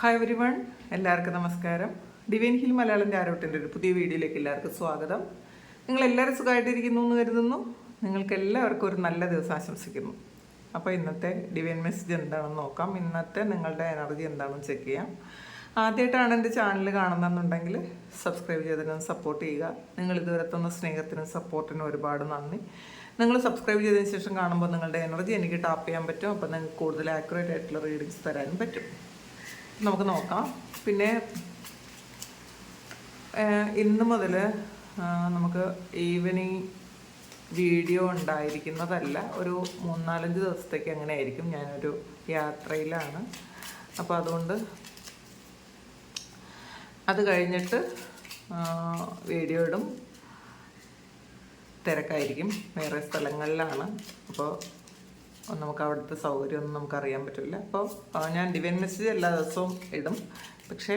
Hi every one, എല്ലാവർക്കും നമസ്കാരം. Divine hill Malayalam ടാരോട്ടിൻ്റെ ഒരു പുതിയ വീഡിയോയിലേക്ക് എല്ലാവർക്കും സ്വാഗതം. നിങ്ങളെല്ലാവരും സുഖമായിട്ടിരിക്കുന്നു എന്ന് കരുതുന്നു. നിങ്ങൾക്ക് എല്ലാവർക്കും ഒരു നല്ല ദിവസം ആശംസിക്കുന്നു. അപ്പോൾ ഇന്നത്തെ ഡിവൈൻ മെസ്സേജ് എന്താണെന്ന് നോക്കാം. ഇന്നത്തെ നിങ്ങളുടെ എനർജി എന്താണെന്ന് ചെക്ക് ചെയ്യാം. ആദ്യമായിട്ടാണ് എൻ്റെ ചാനൽ കാണുന്നതെന്നുണ്ടെങ്കിൽ സബ്സ്ക്രൈബ് ചെയ്തതിനും സപ്പോർട്ട് ചെയ്യുക. നിങ്ങൾ ഇതുവരെ തന്ന സ്നേഹത്തിനും സപ്പോർട്ടിനും ഒരുപാട് നന്ദി. നിങ്ങൾ സബ്സ്ക്രൈബ് ചെയ്തതിന് ശേഷം കാണുമ്പോൾ നിങ്ങളുടെ എനർജി എനിക്ക് ടാപ്പ് ചെയ്യാൻ പറ്റും. അപ്പോൾ നിങ്ങൾക്ക് കൂടുതൽ ആക്യുറേറ്റ് ആയിട്ടുള്ള റീഡിങ്സ് തരാനും പറ്റും. നമുക്ക് നോക്കാം. പിന്നെ ഇന്ന് മുതൽ നമുക്ക് ഈവനിങ് വീഡിയോ ഉണ്ടായിരിക്കുന്നതല്ല. ഒരു 3-4 ദിവസത്തേക്ക് അങ്ങനെ ആയിരിക്കും. ഞാനൊരു യാത്രയിലാണ്. അപ്പോൾ അതുകൊണ്ട് അത് കഴിഞ്ഞിട്ട് വീഡിയോ ഇടും. തിരക്കായിരിക്കും, വേറെ സ്ഥലങ്ങളിലാണ്. അപ്പോൾ നമുക്ക് അവിടുത്തെ സൗകര്യമൊന്നും നമുക്കറിയാൻ പറ്റില്ല. അപ്പോൾ ഞാൻ ഡിവൈൻ മെസ്സേജ് എല്ലാ ദിവസവും ഇടും. പക്ഷേ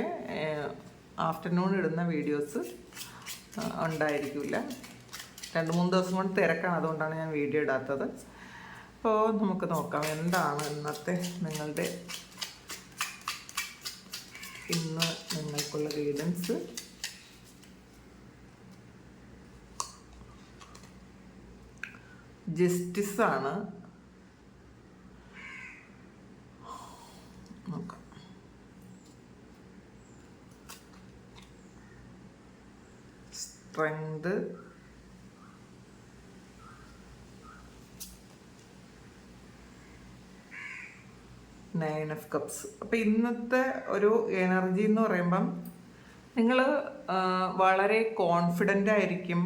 ആഫ്റ്റർനൂൺ ഇടുന്ന വീഡിയോസ് ഉണ്ടായിരിക്കില്ല. 2-3 ദിവസം കൊണ്ട് തിരക്കാണ്, അതുകൊണ്ടാണ് ഞാൻ വീഡിയോ ഇടാത്തത്. അപ്പോൾ നമുക്ക് നോക്കാം എന്താണ് ഇന്നത്തെ നിങ്ങളുടെ ഇന്ന് നിങ്ങൾക്കുള്ള ഗൈഡൻസ്. ജസ്റ്റിസാണ്. നോക്കാം. Strength, nine of cups. അപ്പം ഇന്നത്തെ ഒരു എനർജി എന്ന് പറയുമ്പം നിങ്ങൾ വളരെ കോൺഫിഡൻ്റ് ആയിരിക്കും,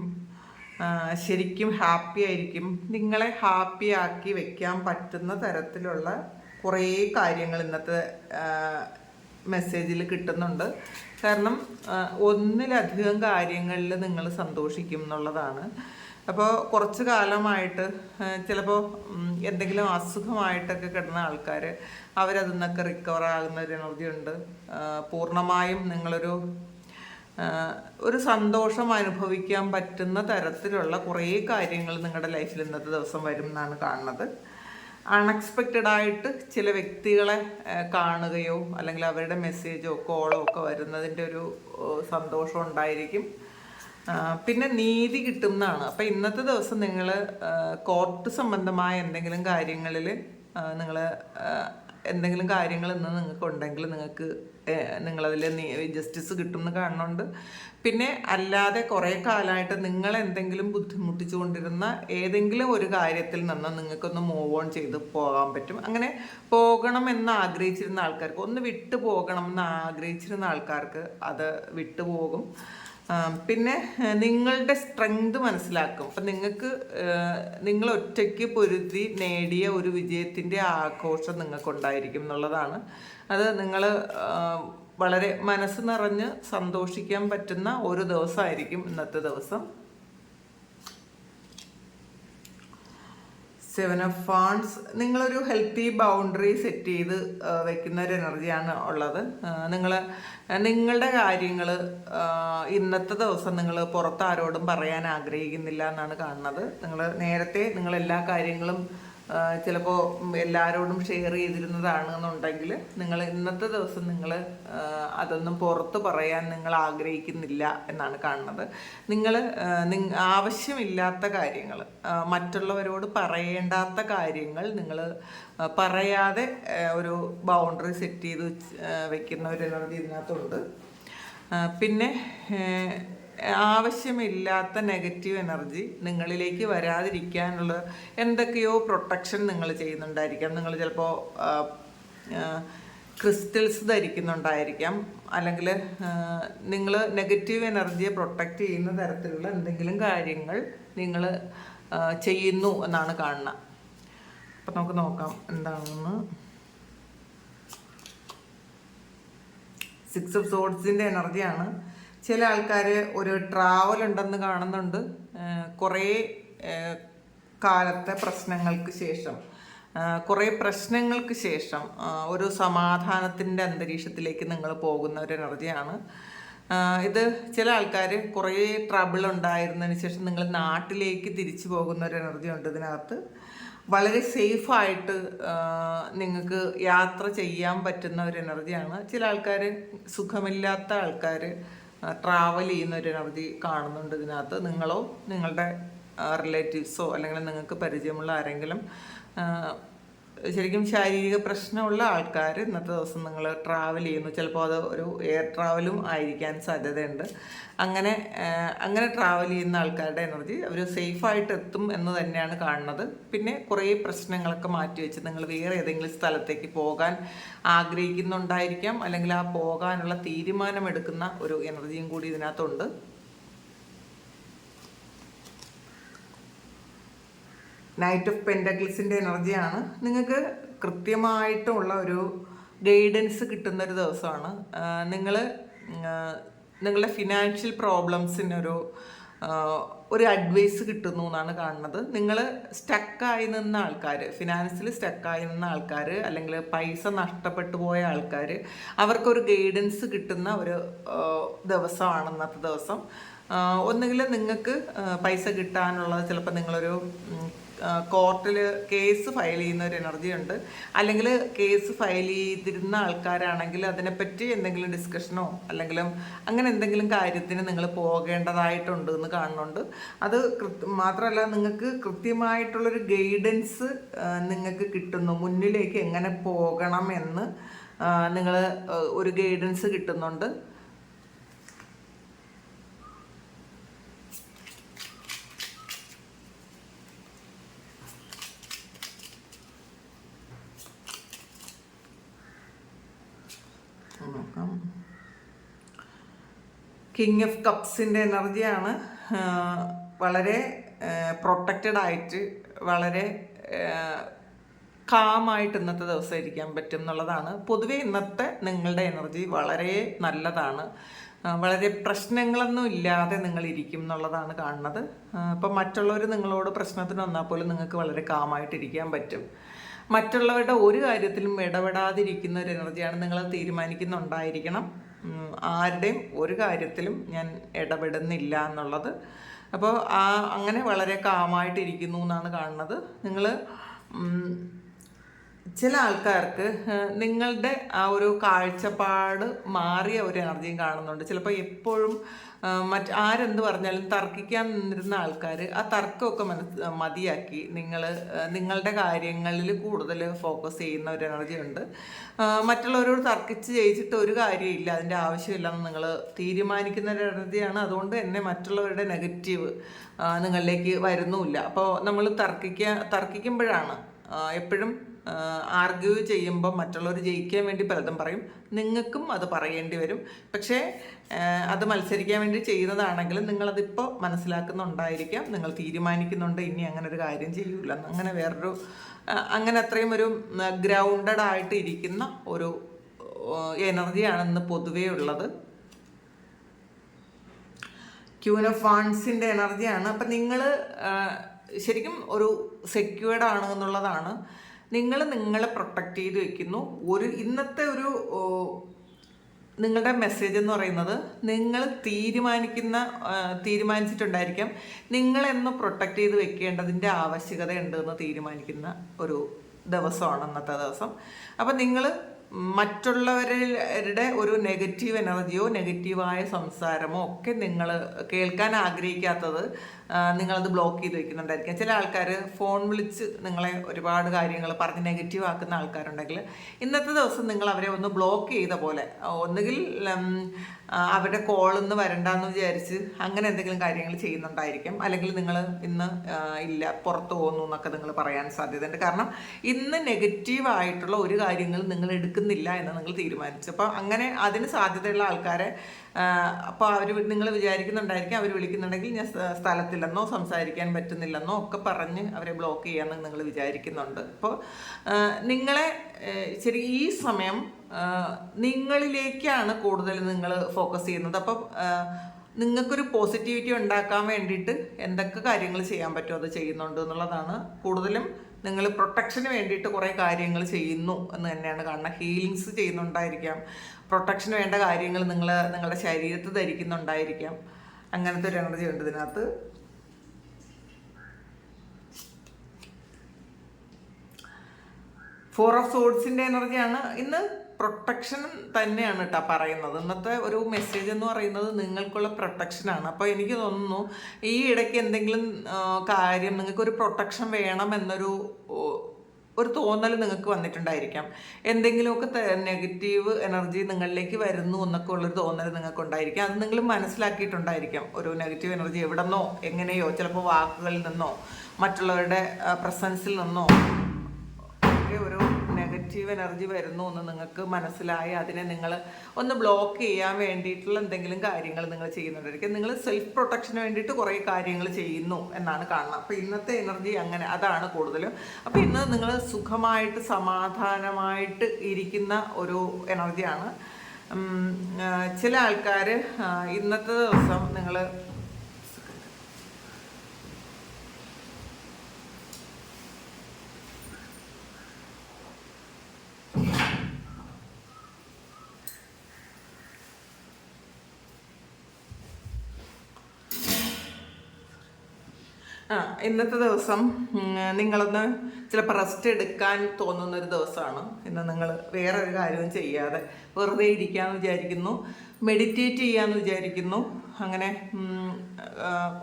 ശരിക്കും ഹാപ്പി ആയിരിക്കും. നിങ്ങളെ ഹാപ്പി ആക്കി വെക്കാൻ പറ്റുന്ന തരത്തിലുള്ള കുറേ കാര്യങ്ങൾ ഇന്നത്തെ മെസ്സേജിൽ കിട്ടുന്നുണ്ട്. കാരണം ഒന്നിലധികം കാര്യങ്ങളിൽ നിങ്ങൾ സന്തോഷിക്കും എന്നുള്ളതാണ്. അപ്പോൾ കുറച്ച് കാലമായിട്ട് ചിലപ്പോൾ എന്തെങ്കിലും അസുഖമായിട്ടൊക്കെ കിടന്ന ആൾക്കാർ അവരതിൽ നിന്നൊക്കെ റിക്കവർ ആകുന്ന ഒരു എനർജി ഉണ്ട്. പൂർണ്ണമായും ഒരു സന്തോഷം അനുഭവിക്കാൻ പറ്റുന്ന തരത്തിലുള്ള കുറേ കാര്യങ്ങൾ നിങ്ങളുടെ ലൈഫിൽ ഇന്നത്തെ ദിവസം വരും എന്നാണ് കാണുന്നത്. അൺഎക്സ്പെക്റ്റഡ് ആയിട്ട് ചില വ്യക്തികളെ കാണുകയോ അല്ലെങ്കിൽ അവരുടെ മെസ്സേജോ കോളോ ഒക്കെ വരുന്നതിൻ്റെ ഒരു സന്തോഷം ഉണ്ടായിരിക്കും. പിന്നെ നീതി കിട്ടും എന്നാണ്. അപ്പം ഇന്നത്തെ ദിവസം നിങ്ങൾ കോർട്ട് സംബന്ധമായ എന്തെങ്കിലും കാര്യങ്ങളിൽ എന്തെങ്കിലും കാര്യങ്ങൾ ഇന്ന് നിങ്ങൾക്കുണ്ടെങ്കിൽ നിങ്ങളതിൽ ജസ്റ്റിസ് കിട്ടും എന്ന് കാണുന്നുണ്ട്. പിന്നെ അല്ലാതെ കുറേ കാലമായിട്ട് നിങ്ങളെന്തെങ്കിലും ബുദ്ധിമുട്ടിച്ചു കൊണ്ടിരുന്ന ഏതെങ്കിലും ഒരു കാര്യത്തിൽ നിന്ന് നിങ്ങൾക്കൊന്ന് മൂവ് ഓൺ ചെയ്ത് പോകാൻ പറ്റും. അങ്ങനെ പോകണമെന്ന് ആഗ്രഹിച്ചിരുന്ന ആൾക്കാർക്ക്, ഒന്ന് വിട്ടു പോകണമെന്ന് ആഗ്രഹിച്ചിരുന്ന ആൾക്കാർക്ക് അത് വിട്ടുപോകും. പിന്നെ നിങ്ങളുടെ സ്ട്രെങ്ത് മനസ്സിലാക്കും. അപ്പം നിങ്ങൾ ഒറ്റയ്ക്ക് പൊരുതി നേടിയ ഒരു വിജയത്തിൻ്റെ ആഘോഷം നിങ്ങൾക്കുണ്ടായിരിക്കും എന്നുള്ളതാണ്. അത് നിങ്ങൾ വളരെ മനസ്സ് നിറഞ്ഞ് സന്തോഷിക്കാൻ പറ്റുന്ന ഒരു ദിവസമായിരിക്കും ഇന്നത്തെ ദിവസം. 7 ഓഫ് വാണ്ട്സ്. നിങ്ങളൊരു ഹെൽത്തി ബൗണ്ടറി സെറ്റ് ചെയ്ത് വെക്കുന്ന ഒരു എനർജിയാണ് ഉള്ളത്. നിങ്ങളുടെ കാര്യങ്ങൾ ഇന്നത്തെ ദിവസം നിങ്ങൾ പുറത്താരോടും പറയാൻ ആഗ്രഹിക്കുന്നില്ല എന്നാണ് കാണുന്നത്. നിങ്ങൾ എല്ലാ കാര്യങ്ങളും ചിലപ്പോൾ എല്ലാവരോടും ഷെയർ ചെയ്തിരുന്നതാണ് എന്നുണ്ടെങ്കിൽ നിങ്ങൾ ഇന്നത്തെ ദിവസം അതൊന്നും പുറത്ത് പറയാൻ നിങ്ങൾ ആഗ്രഹിക്കുന്നില്ല എന്നാണ് കാണുന്നത്. ആവശ്യമില്ലാത്ത കാര്യങ്ങൾ, മറ്റുള്ളവരോട് പറയേണ്ടാത്ത കാര്യങ്ങൾ നിങ്ങൾ പറയാതെ ഒരു ബൗണ്ടറി സെറ്റ് ചെയ്ത് വെക്കുന്ന ഒരു എനർജി ഇതിനകത്തുണ്ട്. പിന്നെ ആവശ്യമില്ലാത്ത നെഗറ്റീവ് എനർജി നിങ്ങളിലേക്ക് വരാതിരിക്കാനുള്ള എന്തൊക്കെയോ പ്രൊട്ടക്ഷൻ നിങ്ങൾ ചെയ്യുന്നുണ്ടായിരിക്കാം. നിങ്ങൾ ചിലപ്പോൾ ക്രിസ്റ്റൽസ് ധരിക്കുന്നുണ്ടായിരിക്കാം, അല്ലെങ്കിൽ നിങ്ങൾ നെഗറ്റീവ് എനർജിയെ പ്രൊട്ടക്റ്റ് ചെയ്യുന്ന തരത്തിലുള്ള എന്തെങ്കിലും കാര്യങ്ങൾ നിങ്ങൾ ചെയ്യുന്നു എന്നാണ് കാണുന്നത്. അപ്പം നമുക്ക് നോക്കാം എന്താണെന്ന്. 6 ഓഫ് സോർഡ്സിൻ്റെ എനർജിയാണ്. ചില ആൾക്കാർ ഒരു ട്രാവൽ ഉണ്ടെന്ന് കാണുന്നുണ്ട്. കുറേ കാലത്തെ പ്രശ്നങ്ങൾക്ക് ശേഷം ഒരു സമാധാനത്തിൻ്റെ അന്തരീക്ഷത്തിലേക്ക് നിങ്ങൾ പോകുന്ന ഒരു എനർജിയാണ് ഇത്. ചില ആൾക്കാർ കുറേ ട്രബിൾ ഉണ്ടായിരുന്നതിന് ശേഷം നിങ്ങൾ നാട്ടിലേക്ക് തിരിച്ചു പോകുന്ന ഒരു എനർജി ഉണ്ട് ഇതിനകത്ത്. വളരെ സേഫായിട്ട് നിങ്ങൾക്ക് യാത്ര ചെയ്യാൻ പറ്റുന്ന ഒരു എനർജിയാണ്. ചില ആൾക്കാർ, സുഖമില്ലാത്ത ആൾക്കാർ ട്രാവൽ ചെയ്യുന്ന ഒരു എനർജി കാണുന്നുണ്ട് ഇതിനകത്ത്. നിങ്ങളോ നിങ്ങളുടെ റിലേറ്റീവ്സോ അല്ലെങ്കിൽ നിങ്ങൾക്ക് പരിചയമുള്ള ആരെങ്കിലും ശരിക്കും ശാരീരിക പ്രശ്നമുള്ള ആൾക്കാർ ഇന്നത്തെ ദിവസം നിങ്ങൾ ട്രാവൽ ചെയ്യുന്നു. ചിലപ്പോൾ അത് ഒരു എയർ ട്രാവലും ആയിരിക്കാൻ സാധ്യതയുണ്ട്. അങ്ങനെ ട്രാവൽ ചെയ്യുന്ന ആൾക്കാരുടെ എനർജി അവർ സേഫായിട്ട് എത്തും എന്ന് തന്നെയാണ് കാണുന്നത്. പിന്നെ കുറേ പ്രശ്നങ്ങളൊക്കെ മാറ്റിവെച്ച് നിങ്ങൾ വേറെ ഏതെങ്കിലും സ്ഥലത്തേക്ക് പോകാൻ ആഗ്രഹിക്കുന്നുണ്ടായിരിക്കാം, അല്ലെങ്കിൽ ആ പോകാനുള്ള തീരുമാനമെടുക്കുന്ന ഒരു എനർജിയും കൂടി ഇതിനകത്തുണ്ട്. നൈറ്റ് ഓഫ് പെൻറ്റക്കിൾസിൻ്റെ എനർജിയാണ്. നിങ്ങൾക്ക് കൃത്യമായിട്ടുള്ള ഒരു ഗൈഡൻസ് കിട്ടുന്ന ഒരു ദിവസമാണ്. നിങ്ങളുടെ ഫിനാൻഷ്യൽ പ്രോബ്ലംസിനൊരു അഡ്വൈസ് കിട്ടുന്നു എന്നാണ് കാണുന്നത്. നിങ്ങൾ സ്റ്റക്കായി നിന്ന ആൾക്കാർ, ഫിനാൻസിൽ സ്റ്റക്കായി നിന്ന ആൾക്കാർ, അല്ലെങ്കിൽ പൈസ നഷ്ടപ്പെട്ടു പോയ ആൾക്കാർ, അവർക്കൊരു ഗൈഡൻസ് കിട്ടുന്ന ഒരു ദിവസമാണ് ഇന്നത്തെ ദിവസം. ഒന്നുകിൽ നിങ്ങൾക്ക് പൈസ കിട്ടാനുള്ളത് ചിലപ്പോൾ നിങ്ങളൊരു കോർട്ടിൽ കേസ് ഫയൽ ചെയ്യുന്ന ഒരു എനർജി ഉണ്ട്, അല്ലെങ്കിൽ കേസ് ഫയൽ ചെയ്തിരുന്ന ആൾക്കാരാണെങ്കിൽ അതിനെപ്പറ്റി എന്തെങ്കിലും ഡിസ്കഷനോ അല്ലെങ്കിലും അങ്ങനെ എന്തെങ്കിലും കാര്യത്തിന് നിങ്ങൾ പോകേണ്ടതായിട്ടുണ്ട് എന്ന് കാണുന്നുണ്ട്. അത് മാത്രമല്ല, നിങ്ങൾക്ക് കൃത്യമായിട്ടുള്ളൊരു ഗൈഡൻസ് നിങ്ങൾക്ക് കിട്ടുന്നു. മുന്നിലേക്ക് എങ്ങനെ പോകണം എന്ന് നിങ്ങൾ ഒരു ഗൈഡൻസ് കിട്ടുന്നുണ്ട്. കിങ് ഓഫ് കപ്സിൻ്റെ എനർജിയാണ്. വളരെ പ്രൊട്ടക്റ്റഡ് ആയിട്ട്, വളരെ കാമായിട്ട് ഇന്നത്തെ ദിവസം ഇരിക്കാൻ പറ്റും എന്നുള്ളതാണ്. പൊതുവേ ഇന്നത്തെ നിങ്ങളുടെ എനർജി വളരെ നല്ലതാണ്. വളരെ പ്രശ്നങ്ങളൊന്നും ഇല്ലാതെ നിങ്ങൾ ഇരിക്കും എന്നുള്ളതാണ് കാണുന്നത്. ഇപ്പം മറ്റുള്ളവർ നിങ്ങളോട് പ്രശ്നത്തിന് വന്നാൽ പോലും നിങ്ങൾക്ക് വളരെ കാമായിട്ടിരിക്കാൻ പറ്റും. മറ്റുള്ളവരുടെ ഒരു കാര്യത്തിലും ഇടപെടാതിരിക്കുന്ന ഒരു എനർജിയാണ്. നിങ്ങൾ തീരുമാനിക്കുന്നുണ്ടായിരിക്കണം, ആരുടെയും ഒരു കാര്യത്തിലും ഞാൻ ഇടപെടുന്നില്ല എന്നുള്ളത്. അപ്പോൾ അങ്ങനെ വളരെ കാമായിട്ടിരിക്കുന്നു എന്നാണ് കാണുന്നത്. നിങ്ങൾ ചില ആൾക്കാർക്ക് നിങ്ങളുടെ ആ ഒരു കാഴ്ചപ്പാട് മാറിയ ഒരു എനർജിയും കാണുന്നുണ്ട്. ചിലപ്പോൾ എപ്പോഴും ആരെന്ത് പറഞ്ഞാലും തർക്കിക്കാൻ നിന്നിരുന്ന ആൾക്കാർ ആ തർക്കമൊക്കെ മതിയാക്കി നിങ്ങളുടെ കാര്യങ്ങളിൽ കൂടുതൽ ഫോക്കസ് ചെയ്യുന്ന ഒരു എനർജി ഉണ്ട്. മറ്റുള്ളവരോട് തർക്കിച്ച് ജയിച്ചിട്ട് ഒരു കാര്യമില്ല, അതിൻ്റെ ആവശ്യമില്ലെന്ന് നിങ്ങൾ തീരുമാനിക്കുന്ന ഒരു എനർജിയാണ്. അതുകൊണ്ട് തന്നെ മറ്റുള്ളവരുടെ നെഗറ്റീവ് നിങ്ങളിലേക്ക് വരുന്നുമില്ല. അപ്പോൾ നമ്മൾ തർക്കിക്കുമ്പോഴാണ് എപ്പോഴും ആർഗ്യൂ ചെയ്യുമ്പോൾ മറ്റുള്ളവർ ജയിക്കാൻ വേണ്ടി പലതും പറയും, നിങ്ങൾക്കും അത് പറയേണ്ടി വരും. പക്ഷേ അത് മത്സരിക്കാൻ വേണ്ടി ചെയ്യുന്നതാണെങ്കിലും നിങ്ങളതിപ്പോൾ മനസ്സിലാക്കുന്നുണ്ടായിരിക്കാം, നിങ്ങൾ തീരുമാനിക്കുന്നുണ്ട് ഇനി അങ്ങനെ ഒരു കാര്യം ചെയ്യൂല. അങ്ങനെ അത്രയും ഒരു ഗ്രൗണ്ടഡ് ആയിട്ട് ഇരിക്കുന്ന ഒരു എനർജിയാണ് ഇന്ന് പൊതുവേ ഉള്ളത്. ക്യൂൻ ഓഫ് വാൺസിൻ്റെ എനർജിയാണ്. അപ്പം നിങ്ങൾ ശരിക്കും ഒരു സെക്യൂർഡ് ആണ് എന്നുള്ളതാണ്. നിങ്ങളെ പ്രൊട്ടക്റ്റ് ചെയ്ത് വെക്കുന്നു. ഇന്നത്തെ നിങ്ങളുടെ മെസ്സേജ് എന്ന് പറയുന്നത്, നിങ്ങൾ തീരുമാനിച്ചിട്ടുണ്ടായിരിക്കാം നിങ്ങളെന്ന് പ്രൊട്ടക്റ്റ് ചെയ്ത് വെക്കേണ്ടതിൻ്റെ ആവശ്യകത ഉണ്ടെന്ന് തീരുമാനിക്കുന്ന ഒരു ദിവസമാണ് ഇന്നത്തെ ദിവസം. അപ്പം നിങ്ങൾ മറ്റുള്ളവരുടെ ഒരു നെഗറ്റീവ് എനർജിയോ നെഗറ്റീവായ സംസാരമോ ഒക്കെ നിങ്ങൾ കേൾക്കാൻ ആഗ്രഹിക്കാത്തത് നിങ്ങളത് ബ്ലോക്ക് ചെയ്ത് വെക്കുന്നുണ്ടായിരിക്കാം. ചില ആൾക്കാർ ഫോൺ വിളിച്ച് നിങ്ങളെ ഒരുപാട് കാര്യങ്ങൾ പറഞ്ഞ് നെഗറ്റീവ് ആക്കുന്ന ആൾക്കാരുണ്ടെങ്കിൽ ഇന്നത്തെ ദിവസം നിങ്ങൾ അവരെ ഒന്ന് ബ്ലോക്ക് ചെയ്ത പോലെ, ഒന്നുകിൽ അവരുടെ കോളിൽ നിന്ന് വരണ്ടെന്ന് വിചാരിച്ച് അങ്ങനെ എന്തെങ്കിലും കാര്യങ്ങൾ ചെയ്യുന്നുണ്ടായിരിക്കും, അല്ലെങ്കിൽ നിങ്ങൾ ഇന്ന് ഇല്ല പുറത്ത് പോകുന്നു എന്നൊക്കെ നിങ്ങൾ പറയാൻ സാധ്യതയുണ്ട്. കാരണം ഇന്ന് നെഗറ്റീവായിട്ടുള്ള ഒരു കാര്യങ്ങൾ നിങ്ങൾ എടുക്കുന്നില്ല എന്ന് നിങ്ങൾ തീരുമാനിച്ചു. അപ്പോൾ അങ്ങനെ അതിന് സാധ്യതയുള്ള ആൾക്കാരെ അപ്പോൾ നിങ്ങൾ വിചാരിക്കുന്നുണ്ടായിരിക്കും അവർ വിളിക്കുന്നുണ്ടെങ്കിൽ ഞാൻ സ്ഥലത്തില്ലെന്നോ സംസാരിക്കാൻ പറ്റുന്നില്ലെന്നോ ഒക്കെ പറഞ്ഞ് അവരെ ബ്ലോക്ക് ചെയ്യാമെന്ന് നിങ്ങൾ വിചാരിക്കുന്നുണ്ട്. അപ്പോൾ നിങ്ങളെ ശരി ഈ സമയം നിങ്ങളിലേക്കാണ് കൂടുതൽ നിങ്ങൾ ഫോക്കസ് ചെയ്യുന്നത്. അപ്പം നിങ്ങൾക്കൊരു പോസിറ്റിവിറ്റി ഉണ്ടാക്കാൻ വേണ്ടിയിട്ട് എന്തൊക്കെ കാര്യങ്ങൾ ചെയ്യാൻ പറ്റുമോ അത് ചെയ്യുന്നുണ്ട് എന്നുള്ളതാണ്. കൂടുതലും നിങ്ങൾ പ്രൊട്ടക്ഷന് വേണ്ടിയിട്ട് കുറേ കാര്യങ്ങൾ ചെയ്യുന്നു എന്ന് തന്നെയാണ് കാണുന്നത്. ഹീലിങ്സ് ചെയ്യുന്നുണ്ടായിരിക്കാം, പ്രൊട്ടക്ഷന് വേണ്ട കാര്യങ്ങൾ നിങ്ങളുടെ ശരീരത്തിൽ ധരിക്കുന്നുണ്ടായിരിക്കാം. അങ്ങനത്തെ ഒരു എനർജി ഉണ്ട് ഇതിനകത്ത്. ഫോർ ഓഫ് സോഡ്സിൻ്റെ എനർജിയാണ് ഇന്ന്. പ്രൊട്ടക്ഷൻ തന്നെയാണ് കേട്ടോ പറയുന്നത്. ഇന്നത്തെ ഒരു മെസ്സേജ് എന്ന് പറയുന്നത് നിങ്ങൾക്കുള്ള പ്രൊട്ടക്ഷനാണ്. അപ്പോൾ എനിക്ക് തോന്നുന്നു ഈ ഇടയ്ക്ക് എന്തെങ്കിലും കാര്യം നിങ്ങൾക്കൊരു പ്രൊട്ടക്ഷൻ വേണം എന്നൊരു തോന്നൽ നിങ്ങൾക്ക് വന്നിട്ടുണ്ടായിരിക്കാം. എന്തെങ്കിലുമൊക്കെ നെഗറ്റീവ് എനർജി നിങ്ങളിലേക്ക് വരുന്നു എന്നൊക്കെ ഉള്ളൊരു തോന്നൽ നിങ്ങൾക്ക് ഉണ്ടായിരിക്കാം. അത് നിങ്ങൾ മനസ്സിലാക്കിയിട്ടുണ്ടായിരിക്കാം. ഒരു നെഗറ്റീവ് എനർജി എവിടെ നിന്നോ എങ്ങനെയോ, ചിലപ്പോൾ വാക്കുകളിൽ നിന്നോ മറ്റുള്ളവരുടെ പ്രസൻസിൽ നിന്നോ ഒരു നെഗറ്റീവ് എനർജി വരുന്നു എന്ന് നിങ്ങൾക്ക് മനസ്സിലായി അതിനെ നിങ്ങൾ ഒന്ന് ബ്ലോക്ക് ചെയ്യാൻ വേണ്ടിയിട്ടുള്ള എന്തെങ്കിലും കാര്യങ്ങൾ നിങ്ങൾ ചെയ്യുന്നുണ്ടായിരിക്കും. നിങ്ങൾ സെൽഫ് പ്രൊട്ടക്ഷന് വേണ്ടിയിട്ട് കുറേ കാര്യങ്ങൾ ചെയ്യുന്നു എന്നാണ് കാണുന്നത്. അപ്പോൾ ഇന്നത്തെ എനർജി അങ്ങനെ അതാണ് കൂടുതലും. അപ്പോൾ ഇന്ന് നിങ്ങൾ സുഖമായിട്ട് സമാധാനമായിട്ട് ഇരിക്കുന്ന ഒരു എനർജിയാണ്. ചില ആൾക്കാർ ഇന്നത്തെ ദിവസം നിങ്ങൾ ഇന്നത്തെ ദിവസം നിങ്ങളൊന്ന് ചിലപ്പോൾ റെസ്റ്റ് എടുക്കാൻ തോന്നുന്നൊരു ദിവസമാണ് ഇന്ന്. നിങ്ങൾ വേറെ ഒരു കാര്യവും ചെയ്യാതെ വെറുതെ ഇരിക്കാമെന്ന് വിചാരിക്കുന്നു, മെഡിറ്റേറ്റ് ചെയ്യാമെന്ന് വിചാരിക്കുന്നു. അങ്ങനെ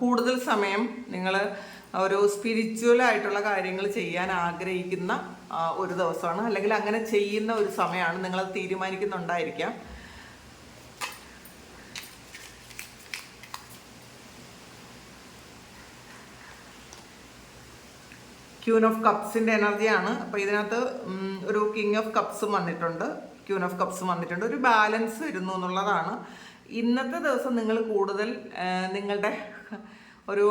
കൂടുതൽ സമയം നിങ്ങൾ ഒരു സ്പിരിച്വലായിട്ടുള്ള കാര്യങ്ങൾ ചെയ്യാൻ ആഗ്രഹിക്കുന്ന ഒരു ദിവസമാണ്, അല്ലെങ്കിൽ അങ്ങനെ ചെയ്യുന്ന ഒരു സമയമാണ്. നിങ്ങളത് തീരുമാനിക്കുന്നുണ്ടായിരിക്കാം. ക്യൂൻ ഓഫ് കപ്സിൻ്റെ എനർജിയാണ്. അപ്പോൾ ഇതിനകത്ത് ഒരു കിങ് ഓഫ് കപ്സും വന്നിട്ടുണ്ട്, ക്യൂൻ ഓഫ് കപ്സും വന്നിട്ടുണ്ട്. ഒരു ബാലൻസ് വരുന്നു എന്നുള്ളതാണ്. ഇന്നത്തെ ദിവസം നിങ്ങൾ കൂടുതൽ നിങ്ങളുടെ ഒരു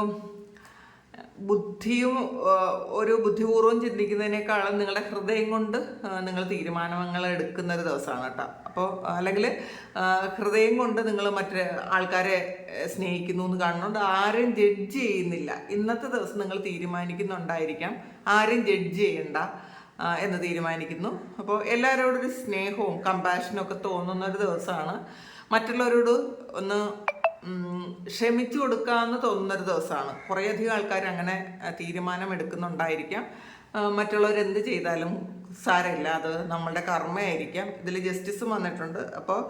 ബുദ്ധിപൂർവ്വം ചിന്തിക്കുന്നതിനേക്കാളും നിങ്ങളുടെ ഹൃദയം കൊണ്ട് നിങ്ങൾ തീരുമാനങ്ങൾ എടുക്കുന്ന ഒരു ദിവസമാണ് കേട്ടോ. അപ്പോൾ അല്ലെങ്കിൽ ഹൃദയം കൊണ്ട് നിങ്ങൾ മറ്റേ ആൾക്കാരെ സ്നേഹിക്കുന്നു എന്ന് കാണുന്നുണ്ട്. ആരെയും ജഡ്ജ് ചെയ്യുന്നില്ല. ഇന്നത്തെ ദിവസം നിങ്ങൾ തീരുമാനിക്കുന്നുണ്ടായിരിക്കാം ആരെയും ജഡ്ജ് ചെയ്യണ്ട എന്ന് തീരുമാനിക്കുന്നു. അപ്പോൾ എല്ലാവരോടൊരു സ്നേഹവും കമ്പാഷനും ഒക്കെ തോന്നുന്ന ഒരു ദിവസമാണ്. മറ്റുള്ളവരോട് ഒന്ന് ക്ഷമിച്ചു കൊടുക്കാമെന്ന് തോന്നുന്നൊരു ദിവസമാണ്. കുറേയധികം ആൾക്കാർ അങ്ങനെ തീരുമാനം എടുക്കുന്നുണ്ടായിരിക്കാം. മറ്റുള്ളവരെന്ത് ചെയ്താലും സാരമില്ല, അത് നമ്മളുടെ കർമ്മയായിരിക്കാം. ഇതിൽ ജസ്റ്റിസും വന്നിട്ടുണ്ട്. അപ്പോൾ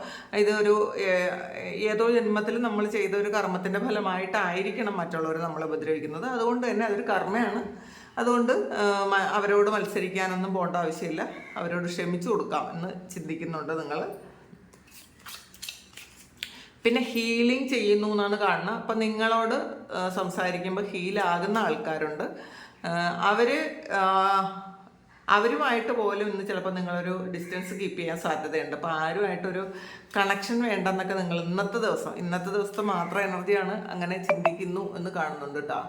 ഇതൊരു ഏതോ ജന്മത്തിൽ നമ്മൾ ചെയ്ത ഒരു കർമ്മത്തിൻ്റെ ഫലമായിട്ടായിരിക്കണം മറ്റുള്ളവർ നമ്മളെ ഉപദ്രവിക്കുന്നത്. അതുകൊണ്ട് തന്നെ അതൊരു കർമ്മയാണ്. അതുകൊണ്ട് അവരോട് മത്സരിക്കാനൊന്നും പോകേണ്ട ആവശ്യമില്ല, അവരോട് ക്ഷമിച്ചു കൊടുക്കാം എന്ന് ചിന്തിക്കുന്നുണ്ട് നിങ്ങൾ. പിന്നെ ഹീലിംഗ് ചെയ്യുന്നു എന്നാണ് കാണുന്നത്. അപ്പം നിങ്ങളോട് സംസാരിക്കുമ്പോൾ ഹീലാകുന്ന ആൾക്കാരുണ്ട്. അവരുമായിട്ട് പോലും ഇന്ന് ചിലപ്പോൾ നിങ്ങളൊരു ഡിസ്റ്റൻസ് കീപ്പ് ചെയ്യാൻ സാധ്യതയുണ്ട്. അപ്പോൾ ആരുമായിട്ടൊരു കണക്ഷൻ വേണ്ടെന്നൊക്കെ നിങ്ങൾ ഇന്നത്തെ ദിവസത്തെ മാത്രം എനർജിയാണ് അങ്ങനെ ചിന്തിക്കുന്നു എന്ന് കാണുന്നുണ്ട് കേട്ടോ.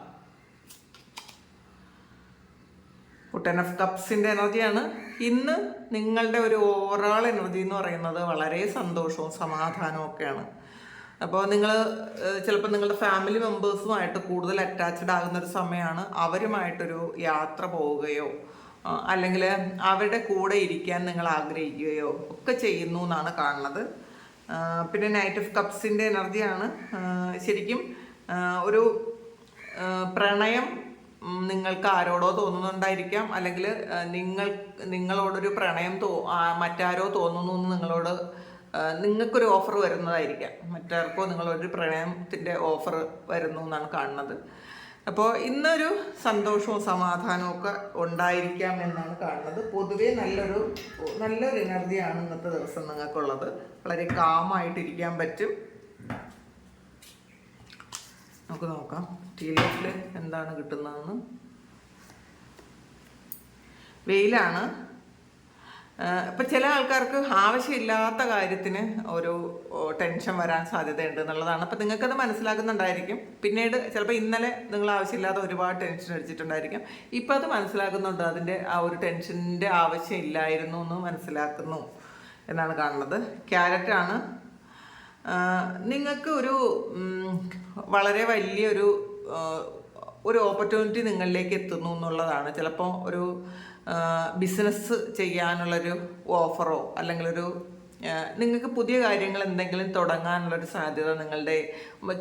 ടെൻ ഓഫ് കപ്സിൻ്റെ എനർജിയാണ് ഇന്ന്. നിങ്ങളുടെ ഒരു ഓവറോൾ എനർജി എന്ന് പറയുന്നത് വളരെ സന്തോഷവും സമാധാനവും ഒക്കെയാണ്. അപ്പോൾ നിങ്ങൾ ചിലപ്പോൾ നിങ്ങളുടെ ഫാമിലി മെമ്പേഴ്സുമായിട്ട് കൂടുതൽ അറ്റാച്ച്ഡ് ആകുന്നൊരു സമയമാണ്. അവരുമായിട്ടൊരു യാത്ര പോവുകയോ അല്ലെങ്കിൽ അവരുടെ കൂടെ ഇരിക്കാൻ നിങ്ങൾ ആഗ്രഹിക്കുകയോ ഒക്കെ ചെയ്യുന്നു എന്നാണ് കാണുന്നത്. പിന്നെ നൈറ്റ് ഓഫ് കപ്സിൻ്റെ എനർജിയാണ്. ശരിക്കും ഒരു പ്രണയം നിങ്ങൾക്ക് ആരോടോ തോന്നുന്നുണ്ടായിരിക്കാം, അല്ലെങ്കിൽ നിങ്ങളോടൊരു പ്രണയം മറ്റാരോ തോന്നുന്നു എന്ന് നിങ്ങൾക്കൊരു ഓഫർ വരുന്നതായിരിക്കാം. മറ്റാർക്കോ നിങ്ങളൊരു പ്രണയത്തിൻ്റെ ഓഫർ വരുന്നു എന്നാണ് കാണുന്നത്. അപ്പോൾ ഇന്നൊരു സന്തോഷവും സമാധാനവും ഒക്കെ ഉണ്ടായിരിക്കാം എന്നാണ് കാണുന്നത്. പൊതുവേ നല്ലൊരു എനർജിയാണ് ഇന്നത്തെ ദിവസം നിങ്ങൾക്കുള്ളത്. വളരെ കാമായിട്ടിരിക്കാൻ പറ്റും. നമുക്ക് നോക്കാം ടീ ലീഫിൽ എന്താണ് കിട്ടുന്നതെന്ന്. വെയിലാണ്. ഇപ്പം ചില ആൾക്കാർക്ക് ആവശ്യമില്ലാത്ത കാര്യത്തിന് ഒരു ടെൻഷൻ വരാൻ സാധ്യതയുണ്ട് എന്നുള്ളതാണ്. അപ്പം നിങ്ങൾക്കത് മനസ്സിലാക്കുന്നുണ്ടായിരിക്കും. പിന്നീട് ചിലപ്പോൾ ഇന്നലെ നിങ്ങൾ ആവശ്യമില്ലാതെ ഒരുപാട് ടെൻഷൻ അടിച്ചിട്ടുണ്ടായിരിക്കും. ഇപ്പം അത് മനസ്സിലാക്കുന്നുണ്ട്, അതിൻ്റെ ആ ഒരു ടെൻഷൻ്റെ ആവശ്യമില്ലായിരുന്നു എന്ന് മനസ്സിലാക്കുന്നു എന്നാണ് കാണുന്നത്. ക്യാരറ്റാണ്. നിങ്ങൾക്ക് വളരെ വലിയൊരു ഓപ്പർച്യൂണിറ്റി നിങ്ങളിലേക്ക് എത്തുന്നു എന്നുള്ളതാണ്. ചിലപ്പോൾ ഒരു ബിസിനസ് ചെയ്യാനുള്ളൊരു ഓഫറോ അല്ലെങ്കിൽ നിങ്ങൾക്ക് പുതിയ കാര്യങ്ങൾ എന്തെങ്കിലും തുടങ്ങാനുള്ളൊരു സാധ്യത നിങ്ങളുടെ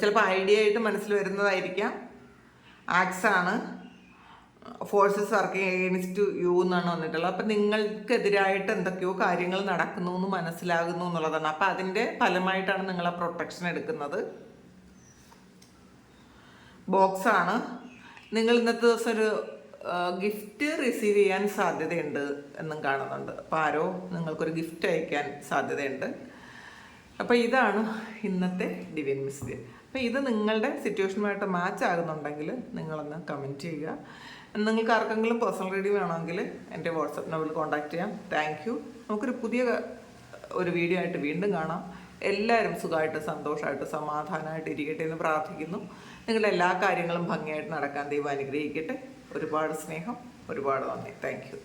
ചിലപ്പോൾ ഐഡിയ ആയിട്ട് മനസ്സിൽ വരുന്നതായിരിക്കാം. ആക്സാണ്. ഫോഴ്സസ് വർക്കിംഗ് എഗെയിൻസ്റ്റ് യു എന്നാണ് വന്നിട്ടുള്ളത്. അപ്പം നിങ്ങൾക്കെതിരായിട്ട് എന്തൊക്കെയോ കാര്യങ്ങൾ നടക്കുന്നു എന്ന് മനസ്സിലാകുന്നു എന്നുള്ളതാണ്. അപ്പം അതിൻ്റെ ഫലമായിട്ടാണ് നിങ്ങൾ ആ പ്രൊട്ടക്ഷൻ എടുക്കുന്നത്. ബോക്സാണ്. നിങ്ങൾ ഇന്നത്തെ ദിവസം ഒരു ഗിഫ്റ്റ് റിസീവ് ചെയ്യാൻ സാധ്യതയുണ്ട് എന്നും കാണുന്നുണ്ട്. അപ്പോൾ ആരോ നിങ്ങൾക്കൊരു ഗിഫ്റ്റ് അയക്കാൻ സാധ്യതയുണ്ട്. അപ്പോൾ ഇതാണ് ഇന്നത്തെ ഡിവൈൻ മെസ്സേജ്. അപ്പോൾ ഇത് നിങ്ങളുടെ സിറ്റുവേഷനുമായിട്ട് മാച്ച് ആകുന്നുണ്ടെങ്കിൽ നിങ്ങളൊന്ന് കമൻറ്റ് ചെയ്യുക. നിങ്ങൾക്ക് ആർക്കെങ്കിലും പേഴ്സണൽ റീഡിംഗ് വേണമെങ്കിൽ എൻ്റെ വാട്സപ്പ് നമ്പറിൽ കോൺടാക്റ്റ് ചെയ്യാം. Thank you. നമുക്കൊരു പുതിയ ഒരു വീഡിയോ ആയിട്ട് വീണ്ടും കാണാം. എല്ലാവരും സുഖമായിട്ട് സന്തോഷമായിട്ട് സമാധാനമായിട്ട് ഇരിക്കട്ടെ എന്ന് പ്രാർത്ഥിക്കുന്നു. നിങ്ങളുടെ എല്ലാ കാര്യങ്ങളും ഭംഗിയായിട്ട് നടക്കാൻ ദൈവം അനുഗ്രഹിക്കട്ടെ. ഒരുപാട് സ്നേഹം, ഒരുപാട് നന്ദി. Thank you.